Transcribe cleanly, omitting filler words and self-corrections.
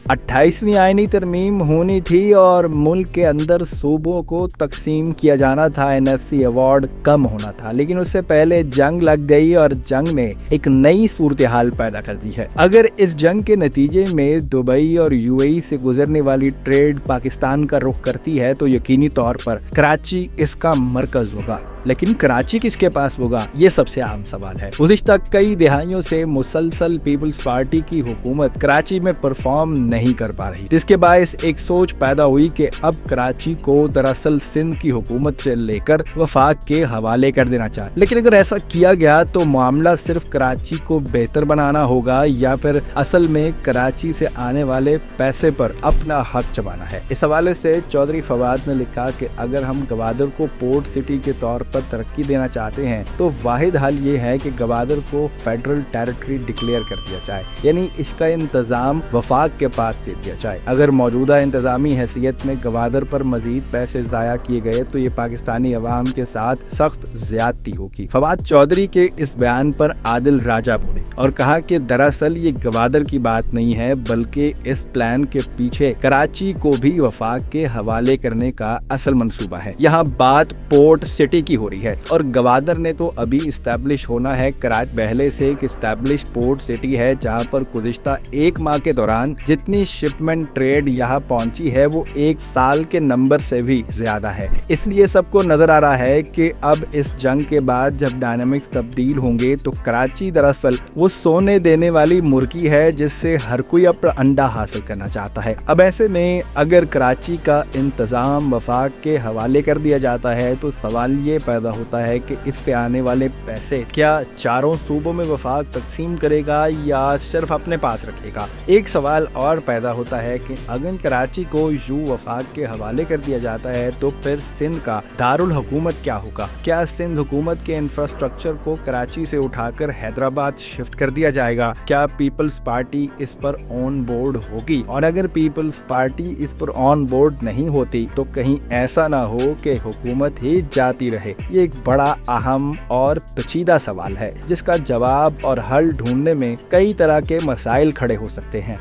28वीं आईनी तरमीम होनी थी और मुल्क के अंदर सूबों को तकसीम किया जाना था, NFC अवार्ड कम होना था, लेकिन उससे पहले जंग लग गई और जंग ने एक नई सूरत हाल पैदा कर दी है। अगर इस जंग के नतीजे में दुबई और UAE से गुजरने वाली ट्रेड पाकिस्तान का रुख करती है तो यकीनी तौर पर कराची इसका मरकज होगा, लेकिन कराची किसके पास होगा, ये सबसे आम सवाल है। गुज़िश्ता कई दिहाइयों से मुसलसल पीपल्स पार्टी की हुकूमत कराची में परफॉर्म नहीं कर पा रही, जिसके बायस एक सोच पैदा हुई कि अब कराची को दरअसल सिंध की हुकूमत से लेकर वफाक के हवाले कर देना चाहिए। लेकिन अगर ऐसा किया गया तो मामला सिर्फ कराची को बेहतर बनाना होगा या फिर असल में कराची से आने वाले पैसे पर अपना हक चबाना है। इस हवाले से चौधरी फवाद ने लिखा कि अगर हम गवादर को पोर्ट सिटी के तौर पर तरक्की देना चाहते हैं तो वाहिद हल ये है कि गवादर को फेडरल टेरिटरी डिक्लेयर कर दिया जाए, यानी इसका इंतजाम वफाक के पास दे दिया जाए। अगर मौजूदा इंतजामी हैसियत में गवादर पर मजीद पैसे जाया किए गए तो ये पाकिस्तानी अवाम के साथ सख्त ज्यादती होगी। फवाद चौधरी के इस बयान पर आदिल राजा बोले और कहा कि दरअसल ये गवादर की बात नहीं है, बल्कि इस प्लान के पीछे कराची को भी वफाक के हवाले करने का असल मंसूबा है। यहाँ बात पोर्ट सिटी की हो रही है और गवादर ने तो अभी इस्टेब्लिश होना है। कराची पहले से एक इस्टेब्लिश पोर्ट सिटी है जहां पर गुज़िश्ता एक माह के दौरान जितनी शिपमेंट ट्रेड यहां पहुंची है वो एक साल के नंबर से भी ज्यादा है। इसलिए सबको नजर आ रहा है कि अब इस जंग के बाद जब डायनामिक्स तब्दील होंगे तो कराची दरअसल वो सोने देने वाली मुर्गी है जिससे हर कोई अपना अंडा हासिल करना चाहता है। अब ऐसे में अगर कराची का इंतजाम वफाक के हवाले कर दिया जाता है तो सवाल ये पैदा होता है कि इससे आने वाले पैसे क्या चारों सूबों में वफाक तकसीम करेगा या सिर्फ अपने पास रखेगा। एक सवाल और पैदा होता है कि अगर कराची को यूं वफाक के हवाले कर दिया जाता है तो फिर सिंध का दारुल हुकूमत क्या होगा। क्या सिंध हुकूमत के इंफ्रास्ट्रक्चर को कराची से उठाकर हैदराबाद शिफ्ट कर दिया जाएगा। क्या पीपल्स पार्टी इस पर ऑन बोर्ड होगी, और अगर पीपल्स पार्टी इस पर ऑन बोर्ड नहीं होती तो कहीं ऐसा ना हो कि हुकूमत ही जाती रहे। ये एक बड़ा अहम और पेचीदा सवाल है जिसका जवाब और हल ढूंढने में कई तरह के मसाइल खड़े हो सकते हैं।